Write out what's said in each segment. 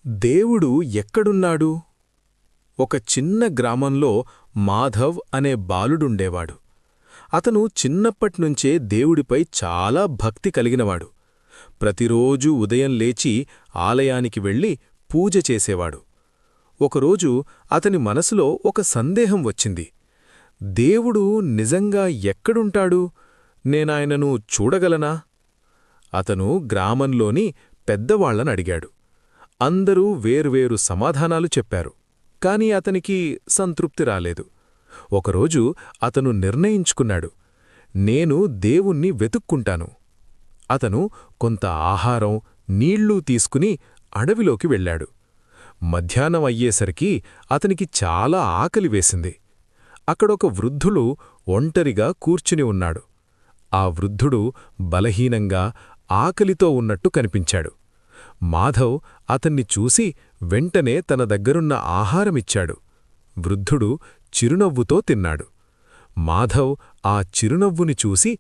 దేవుడు ఎక్కడున్నాడు? ఒక చిన్న గ్రామంలో మాధవ్ అనే బాలుడుండేవాడు. అతను చిన్నప్పట్నుంచే దేవుడిపై చాలా భక్తి కలిగినవాడు. ప్రతిరోజూ ఉదయం లేచి ఆలయానికి వెళ్ళి పూజ చేసేవాడు. ఒకరోజు అతని మనసులో ఒక సందేహం వచ్చింది. దేవుడు నిజంగా ఎక్కడుంటాడు? నేనాయనను చూడగలనా? అతను గ్రామంలోని పెద్దవాళ్లనడిగాడు. అందరూ వేర్వేరు సమాధానాలు చెప్పారు. కాని అతనికి సంతృప్తి రాలేదు. ఒకరోజు అతను నిర్ణయించుకున్నాడు, నేను దేవుణ్ణి వెతుక్కుంటాను. అతను కొంత ఆహారం, నీళ్ళూ తీసుకుని అడవిలోకి వెళ్ళాడు. మధ్యాహ్నం అయ్యేసరికి అతనికి చాలా ఆకలి వేసింది. అక్కడొక వృద్ధుడు ఒంటరిగా కూర్చుని ఉన్నాడు. ఆ వృద్ధుడు బలహీనంగా, ఆకలితో ఉన్నట్టు కనిపించాడు. మాధవ్ అతన్ని చూసి వెంటనే తన దగ్గరున్న ఆహారమిచ్చాడు. వృద్ధుడు చిరునవ్వుతో తిన్నాడు. మాధవ్ ఆ చిరునవ్వుని చూసి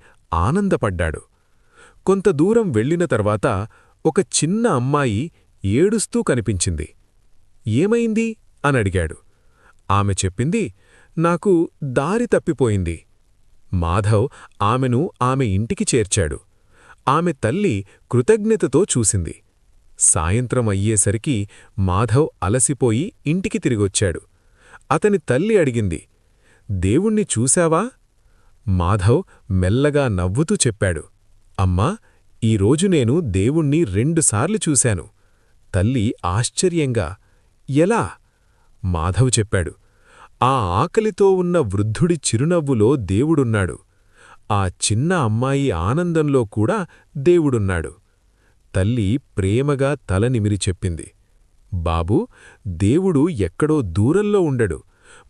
ఆనందపడ్డాడు. కొంత దూరం వెళ్ళిన తర్వాత ఒక చిన్న అమ్మాయి ఏడుస్తూ కనిపించింది. ఏమైంది అనడిగాడు. ఆమె చెప్పింది, నాకు దారి తప్పిపోయింది. మాధవ్ ఆమెను ఆమె ఇంటికి చేర్చాడు. ఆమె తల్లి కృతజ్ఞతతో చూసింది. సాయంత్రం అయ్యేసరికి మాధవ్ అలసిపోయి ఇంటికి తిరిగొచ్చాడు. అతని తల్లి అడిగింది, దేవుణ్ణి చూశావా? మాధవ్ మెల్లగా నవ్వుతూ చెప్పాడు, అమ్మా, ఈరోజు నేను దేవుణ్ణి 2 సార్లు చూశాను. తల్లి ఆశ్చర్యంగా, ఎలా? మాధవ్ చెప్పాడు, ఆ ఆకలితో ఉన్న వృద్ధుడి చిరునవ్వులో దేవుడున్నాడు. ఆ చిన్న అమ్మాయి ఆనందంలో కూడా దేవుడున్నాడు. తల్లి ప్రేమగా తల నిమిరి చెప్పింది, బాబూ, దేవుడు ఎక్కడో దూరంలో ఉండడు.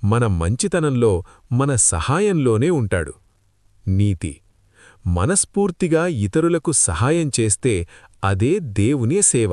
మన మంచితనంలో, మన సహాయంలోనే ఉంటాడు. నీతి: మనస్ఫూర్తిగా ఇతరులకు సహాయం చేస్తే అదే దేవుని సేవ.